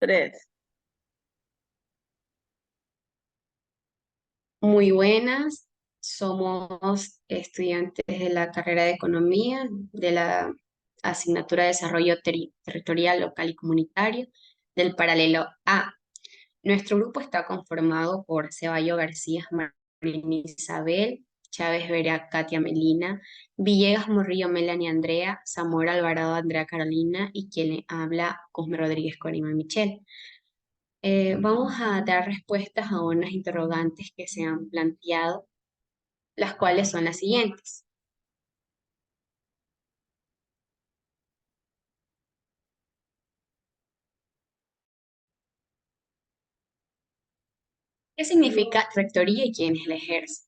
Tres. Muy buenas, somos estudiantes de la carrera de Economía, de la asignatura de Desarrollo Territorial, Local y Comunitario, del paralelo A. Nuestro grupo está conformado por Ceballo García, Marín Isabel, Chávez Vera, Katia Melina, Villegas Morrillo, Melanie Andrea, Zamora Alvarado, Andrea Carolina y quien le habla, Cosme Rodríguez Corima Michelle. Vamos a dar respuestas a unas interrogantes que se han planteado, las cuales son las siguientes. ¿Qué significa rectoría y quiénes la ejercen?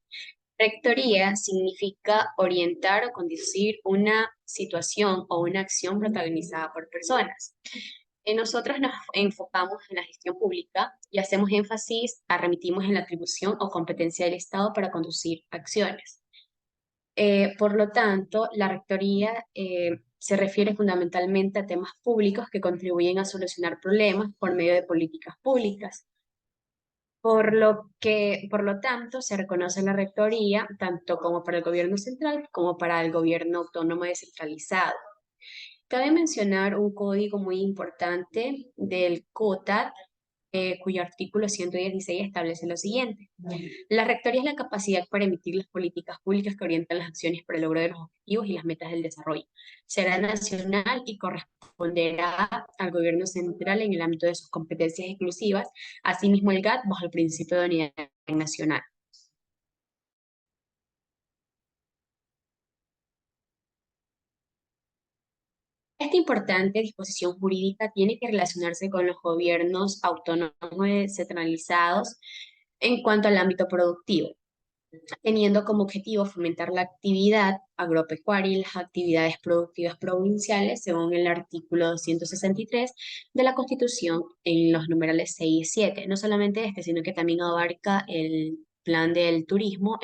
Rectoría significa orientar o conducir una situación o una acción protagonizada por personas. Nosotros nos enfocamos en la gestión pública y hacemos énfasis remitimos en la atribución o competencia del Estado para conducir acciones. Por lo tanto, la rectoría se refiere fundamentalmente a temas públicos que contribuyen a solucionar problemas por medio de políticas públicas. Por lo tanto, se reconoce la rectoría tanto como para el gobierno central como para el gobierno autónomo descentralizado. Cabe mencionar un código muy importante del COTAD, cuyo artículo 116 establece lo siguiente. La rectoría es la capacidad para emitir las políticas públicas que orientan las acciones para el logro de los objetivos y las metas del desarrollo. Será nacional y corresponderá al gobierno central en el ámbito de sus competencias exclusivas, asimismo el GAT bajo el principio de unidad nacional. Esta importante disposición jurídica tiene que relacionarse con los gobiernos autónomos descentralizados en cuanto al ámbito productivo, teniendo como objetivo fomentar la actividad agropecuaria y las actividades productivas provinciales, según el artículo 263 de la Constitución en los numerales 6 y 7. No solamente este, sino que también abarca el plan del turismo,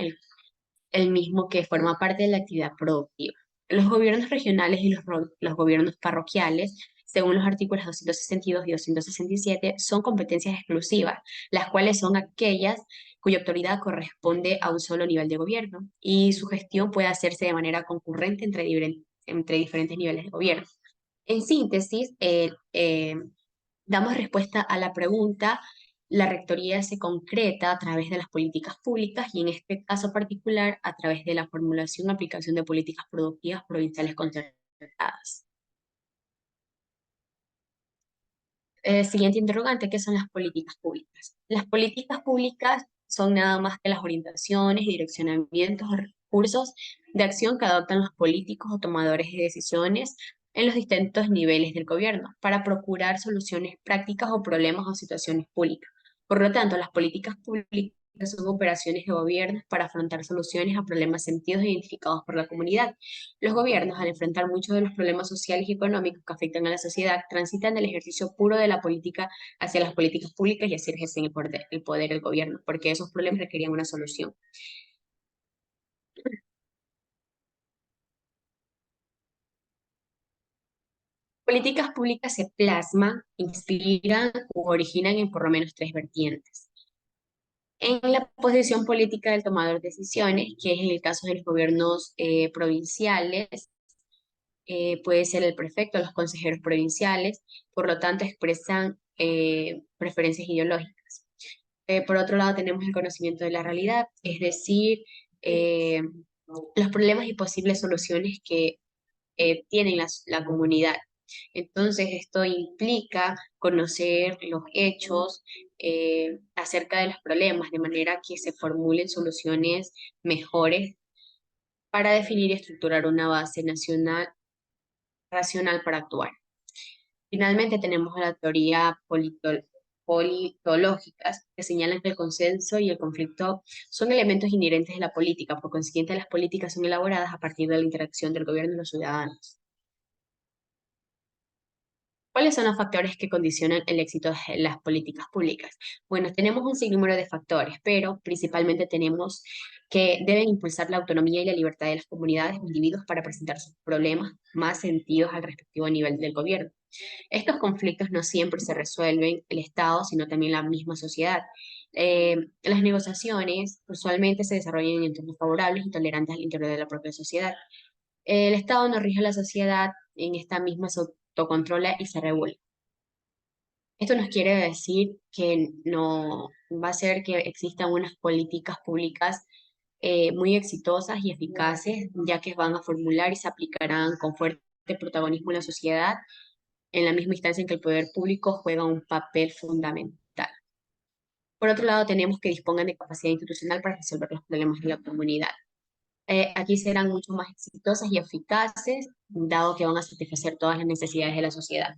el mismo que forma parte de la actividad productiva. Los gobiernos regionales y los gobiernos parroquiales, según los artículos 262 y 267, son competencias exclusivas, las cuales son aquellas cuya autoridad corresponde a un solo nivel de gobierno y su gestión puede hacerse de manera concurrente entre diferentes niveles de gobierno. En síntesis, damos respuesta a la pregunta, la rectoría se concreta a través de las políticas públicas y en este caso particular a través de la formulación y aplicación de políticas productivas provinciales concertadas. Siguiente interrogante, ¿qué son las políticas públicas? Las políticas públicas son nada más que las orientaciones, direccionamientos o recursos de acción que adoptan los políticos o tomadores de decisiones en los distintos niveles del gobierno para procurar soluciones prácticas o problemas o situaciones públicas. Por lo tanto, las políticas públicas son operaciones de gobierno para afrontar soluciones a problemas sentidos e identificados por la comunidad. Los gobiernos, al enfrentar muchos de los problemas sociales y económicos que afectan a la sociedad, transitan del ejercicio puro de la política hacia las políticas públicas y así ejercen el poder del gobierno, porque esos problemas requerían una solución. Políticas públicas se plasman, inspiran u originan en por lo menos tres vertientes. En la posición política del tomador de decisiones, que es en el caso de los gobiernos provinciales, puede ser el prefecto, los consejeros provinciales, por lo tanto expresan preferencias ideológicas. Por otro lado, tenemos el conocimiento de la realidad, es decir, eh, los problemas y posibles soluciones que tiene la comunidad. Entonces, esto implica conocer los hechos acerca de los problemas, de manera que se formulen soluciones mejores para definir y estructurar una base nacional racional para actuar. Finalmente tenemos la teoría politológicas que señalan que el consenso y el conflicto son elementos inherentes de la política, por consiguiente las políticas son elaboradas a partir de la interacción del gobierno y los ciudadanos. ¿Cuáles son los factores que condicionan el éxito de las políticas públicas? Bueno, tenemos un sinnúmero de factores, pero principalmente tenemos que deben impulsar la autonomía y la libertad de las comunidades o individuos para presentar sus problemas más sentidos al respectivo nivel del gobierno. Estos conflictos no siempre se resuelven el Estado, sino también la misma sociedad. Las negociaciones usualmente se desarrollan en entornos favorables y tolerantes al interior de la propia sociedad. El Estado no rige a la sociedad, en esta misma se autocontrola y se regula. Esto nos quiere decir que no va a ser que existan unas políticas públicas muy exitosas y eficaces, ya que van a formular y se aplicarán con fuerte protagonismo en la sociedad, en la misma instancia en que el poder público juega un papel fundamental. Por otro lado, tenemos que dispongan de capacidad institucional para resolver los problemas de la comunidad. Aquí serán mucho más exitosas y eficaces, dado que van a satisfacer todas las necesidades de la sociedad.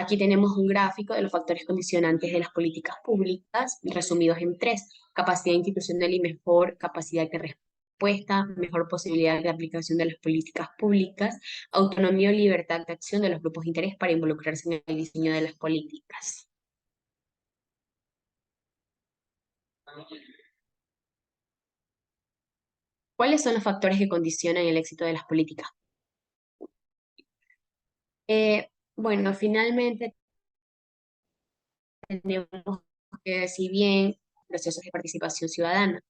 Aquí tenemos un gráfico de los factores condicionantes de las políticas públicas, resumidos en tres: capacidad institucional y mejor capacidad de respuesta, mejor posibilidad de aplicación de las políticas públicas, autonomía o libertad de acción de los grupos de interés para involucrarse en el diseño de las políticas. ¿Cuáles son los factores que condicionan el éxito de las políticas? Bueno, finalmente tenemos que, si bien procesos de participación ciudadana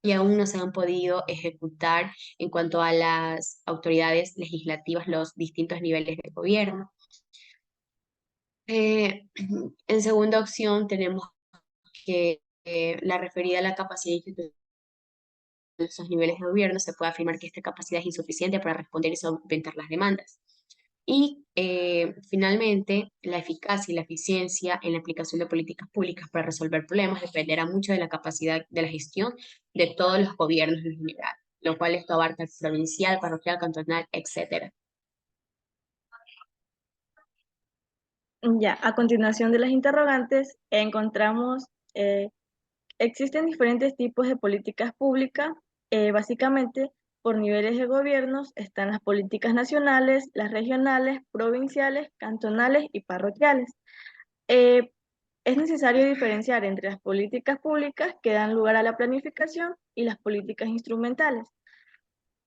y aún no se han podido ejecutar en cuanto a las autoridades legislativas, los distintos niveles de gobierno. Eh, en segunda opción tenemos que la referida a la capacidad institucional de esos niveles de gobierno, se puede afirmar que esta capacidad es insuficiente para responder y solventar las demandas. Y finalmente, la eficacia y la eficiencia en la aplicación de políticas públicas para resolver problemas dependerá mucho de la capacidad de la gestión de todos los gobiernos en general, lo cual esto abarca el provincial, parroquial, cantonal, etcétera. Ya, a continuación de las interrogantes, encontramos, eh, existen diferentes tipos de políticas públicas. Básicamente, por niveles de gobiernos están las políticas nacionales, las regionales, provinciales, cantonales y parroquiales. Eh, es necesario diferenciar entre las políticas públicas que dan lugar a la planificación y las políticas instrumentales.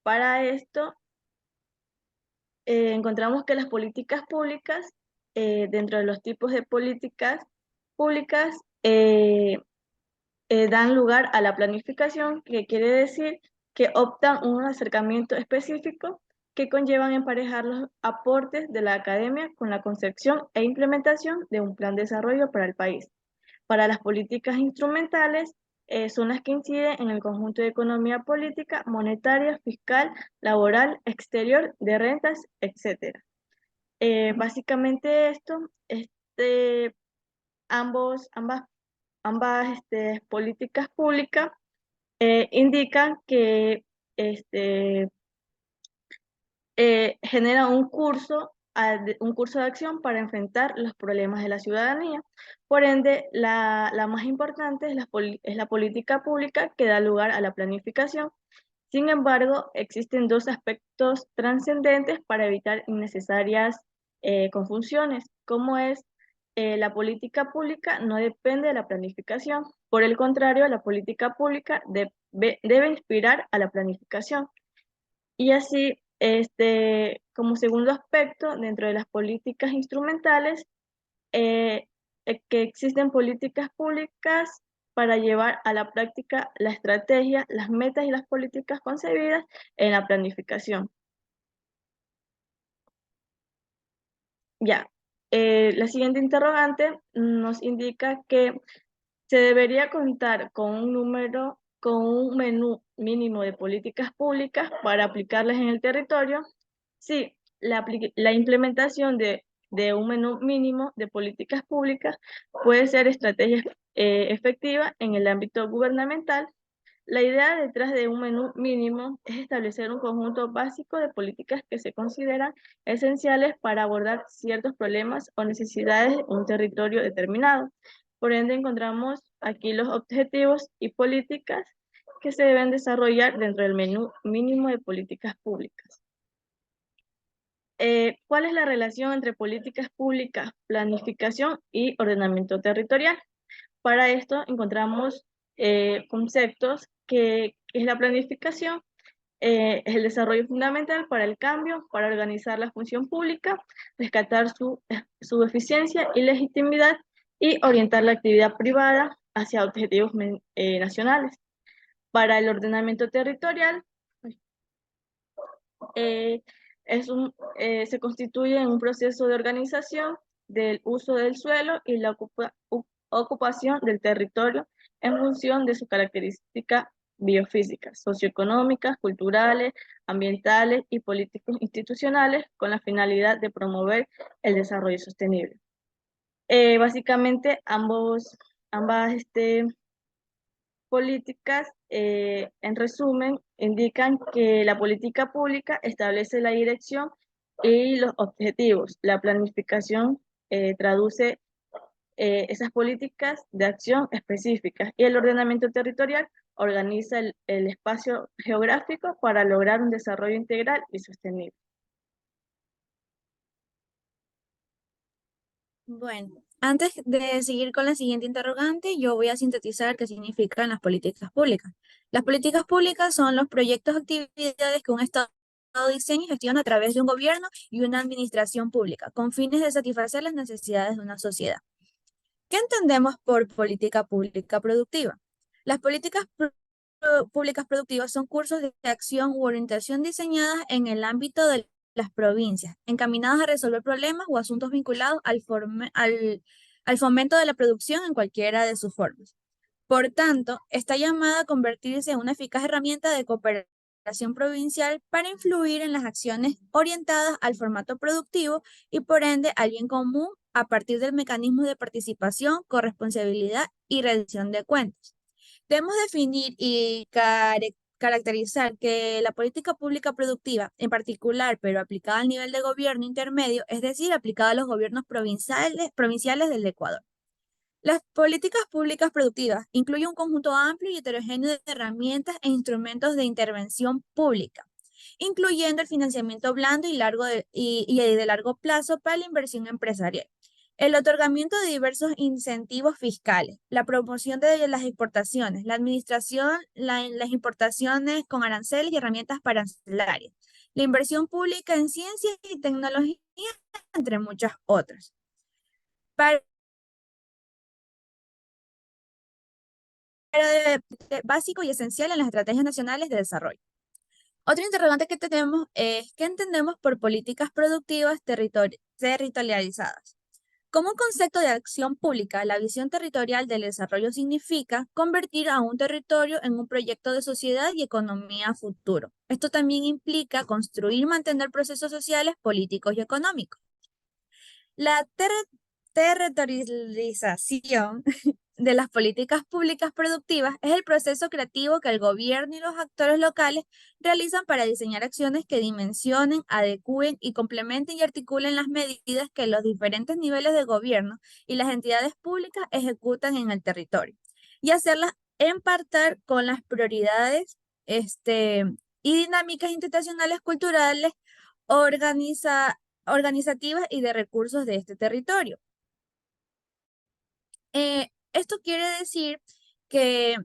Para esto, encontramos que las políticas públicas, dentro de los tipos de políticas públicas, dan lugar a la planificación, que quiere decir que optan un acercamiento específico que conllevan emparejar los aportes de la academia con la concepción e implementación de un plan de desarrollo para el país. Para las políticas instrumentales, son las que inciden en el conjunto de economía política, monetaria, fiscal, laboral, exterior, de rentas, etc. Básicamente esto, ambas políticas públicas indican que este, genera un curso de acción para enfrentar los problemas de la ciudadanía. Por ende, la más importante es la política pública que da lugar a la planificación. Sin embargo, existen dos aspectos trascendentes para evitar innecesarias confusiones, como es la política pública no depende de la planificación. Por el contrario, la política pública debe inspirar a la planificación. Y así, como segundo aspecto, dentro de las políticas instrumentales, eh, que existen políticas públicas para llevar a la práctica la estrategia, las metas y las políticas concebidas en la planificación. Ya, la siguiente interrogante nos indica que se debería contar con un menú mínimo de políticas públicas para aplicarlas en el territorio. Sí, la implementación de un menú mínimo de políticas públicas puede ser estrategia efectiva en el ámbito gubernamental. La idea detrás de un menú mínimo es establecer un conjunto básico de políticas que se consideran esenciales para abordar ciertos problemas o necesidades de un territorio determinado. Por ende, encontramos aquí los objetivos y políticas que se deben desarrollar dentro del menú mínimo de políticas públicas. ¿Cuál es la relación entre políticas públicas, planificación y ordenamiento territorial? Para esto encontramos conceptos que es la planificación, es el desarrollo fundamental para el cambio, para organizar la función pública, rescatar su eficiencia y legitimidad y orientar la actividad privada hacia objetivos nacionales. Para el ordenamiento territorial, eh, se constituye en un proceso de organización del uso del suelo y la ocupación del territorio en función de sus características biofísicas, socioeconómicas, culturales, ambientales y políticos institucionales con la finalidad de promover el desarrollo sostenible. Básicamente, ambas políticas, en resumen, indican que la política pública establece la dirección y los objetivos. La planificación traduce esas políticas de acción específicas y el ordenamiento territorial organiza el espacio geográfico para lograr un desarrollo integral y sostenible. Bueno, antes de seguir con la siguiente interrogante, yo voy a sintetizar qué significan las políticas públicas. Las políticas públicas son los proyectos o actividades que un Estado diseña y gestiona a través de un gobierno y una administración pública, con fines de satisfacer las necesidades de una sociedad. ¿Qué entendemos por política pública productiva? Las políticas públicas productivas son cursos de acción u orientación diseñadas en el ámbito de las provincias, encaminadas a resolver problemas o asuntos vinculados al fomento de la producción en cualquiera de sus formas. Por tanto, está llamada a convertirse en una eficaz herramienta de cooperación provincial para influir en las acciones orientadas al formato productivo y por ende al bien común a partir del mecanismo de participación, corresponsabilidad y rendición de cuentas. Debemos definir y caracterizar que la política pública productiva, en particular, pero aplicada al nivel de gobierno intermedio, es decir, aplicada a los gobiernos provinciales del Ecuador. Las políticas públicas productivas incluyen un conjunto amplio y heterogéneo de herramientas e instrumentos de intervención pública, incluyendo el financiamiento blando y de largo plazo para la inversión empresarial, el otorgamiento de diversos incentivos fiscales, la promoción de las exportaciones, la administración, las importaciones con aranceles y herramientas arancelarias, la inversión pública en ciencia y tecnología, entre muchas otras. Básico y esencial en las estrategias nacionales de desarrollo. Otro interrogante que tenemos es, ¿qué entendemos por políticas productivas territorializadas? Como un concepto de acción pública, la visión territorial del desarrollo significa convertir a un territorio en un proyecto de sociedad y economía a futuro. Esto también implica construir y mantener procesos sociales, políticos y económicos. La territorialización de las políticas públicas productivas es el proceso creativo que el gobierno y los actores locales realizan para diseñar acciones que dimensionen, adecúen y complementen y articulen las medidas que los diferentes niveles de gobierno y las entidades públicas ejecutan en el territorio y hacerlas empatar con las prioridades y dinámicas institucionales, culturales, organizativas y de recursos de este territorio. Esto quiere decir que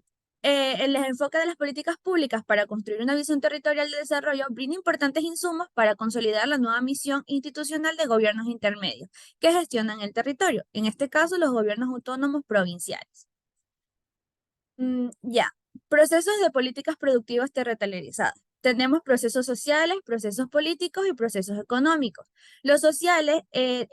el enfoque de las políticas públicas para construir una visión territorial de desarrollo brinda importantes insumos para consolidar la nueva misión institucional de gobiernos intermedios que gestionan el territorio, en este caso los gobiernos autónomos provinciales. Procesos de políticas productivas territorializadas. Tenemos procesos sociales, procesos políticos y procesos económicos. Los sociales se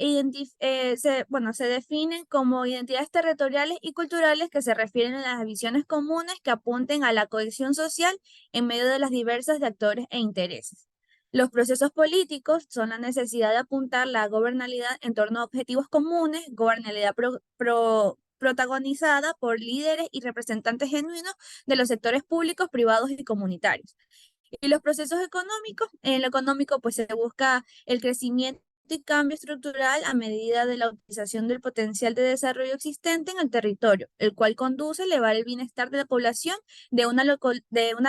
definen como identidades territoriales y culturales que se refieren a las visiones comunes que apunten a la cohesión social en medio de las diversas de actores e intereses. Los procesos políticos son la necesidad de apuntar la gobernabilidad en torno a objetivos comunes, gobernabilidad protagonizada por líderes y representantes genuinos de los sectores públicos, privados y comunitarios. Y los procesos económicos, en lo económico pues se busca el crecimiento y cambio estructural a medida de la utilización del potencial de desarrollo existente en el territorio, el cual conduce a elevar el bienestar de la población de una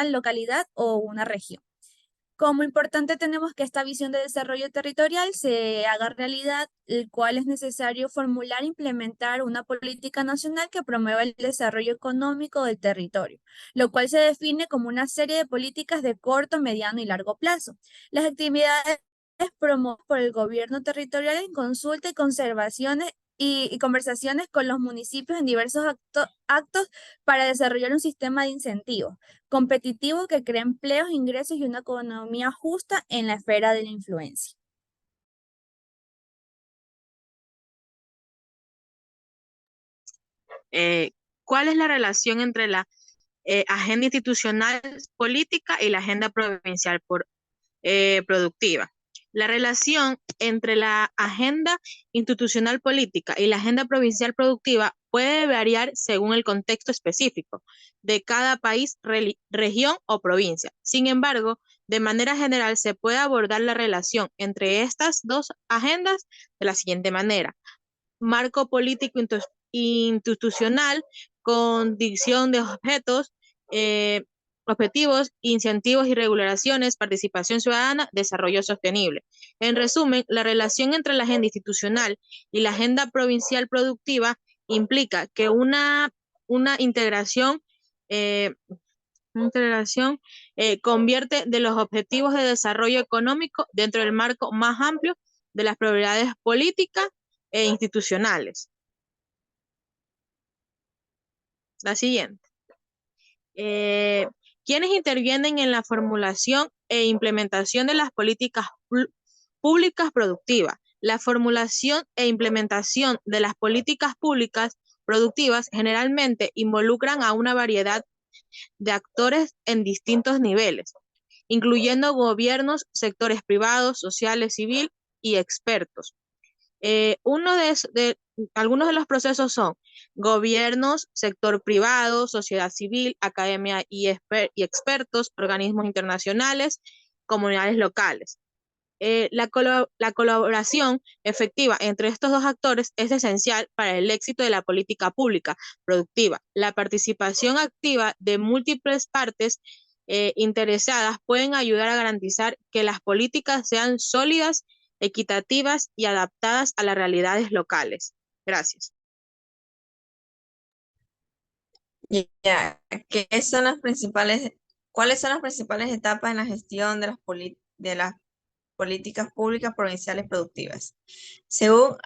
localidad o una región. Como importante tenemos que esta visión de desarrollo territorial se haga realidad, el cual es necesario formular e implementar una política nacional que promueva el desarrollo económico del territorio, lo cual se define como una serie de políticas de corto, mediano y largo plazo. Las actividades promovidas por el gobierno territorial en consulta y conservaciones y conversaciones con los municipios en diversos actos para desarrollar un sistema de incentivos competitivo que crea empleos, ingresos y una economía justa en la esfera de la influencia. ¿Cuál es la relación entre la agenda institucional política y la agenda provincial productiva? La relación entre la agenda institucional política y la agenda provincial productiva puede variar según el contexto específico de cada país, región o provincia. Sin embargo, de manera general se puede abordar la relación entre estas dos agendas de la siguiente manera: marco político institucional, condición de objetos, objetivos, incentivos y regulaciones, participación ciudadana, desarrollo sostenible. En resumen, la relación entre la agenda institucional y la agenda provincial productiva implica que una integración, eh, convierte de los objetivos de desarrollo económico dentro del marco más amplio de las prioridades políticas e institucionales. La siguiente. ¿Quiénes intervienen en la formulación e implementación de las políticas públicas productivas? La formulación e implementación de las políticas públicas productivas generalmente involucran a una variedad de actores en distintos niveles, incluyendo gobiernos, sectores privados, sociales, civil y expertos. Algunos de los procesos son gobiernos, sector privado, sociedad civil, academia y expertos, organismos internacionales, comunidades locales. La colaboración efectiva entre estos dos actores es esencial para el éxito de la política pública productiva. La participación activa de múltiples partes interesadas pueden ayudar a garantizar que las políticas sean sólidas, equitativas y adaptadas a las realidades locales. Gracias. Ya, ¿cuáles son las principales etapas en la gestión de las políticas públicas provinciales productivas? Según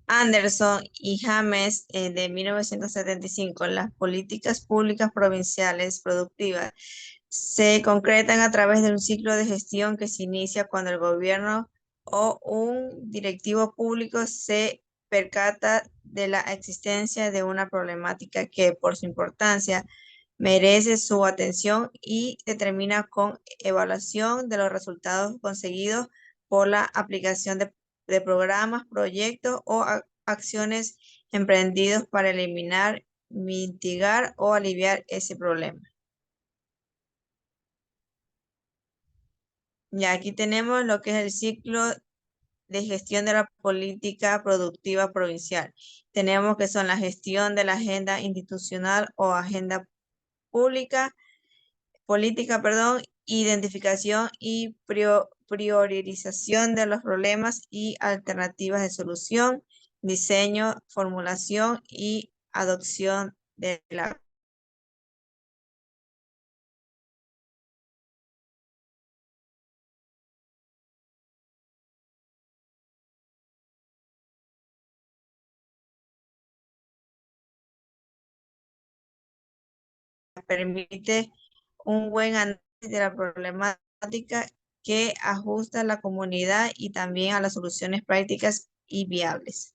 Anderson y James, de 1975, las políticas públicas provinciales productivas se concretan a través de un ciclo de gestión que se inicia cuando el gobierno o un directivo público se percata de la existencia de una problemática que, por su importancia, merece su atención y determina con evaluación de los resultados conseguidos por la aplicación de programas, proyectos o acciones emprendidos para eliminar, mitigar o aliviar ese problema. Ya aquí tenemos lo que es el ciclo de gestión de la política productiva provincial. Tenemos que son la gestión de la agenda institucional o agenda política, identificación y priorización de los problemas y alternativas de solución, diseño, formulación y adopción de la permite un buen análisis de la problemática que ajusta a la comunidad y también a las soluciones prácticas y viables.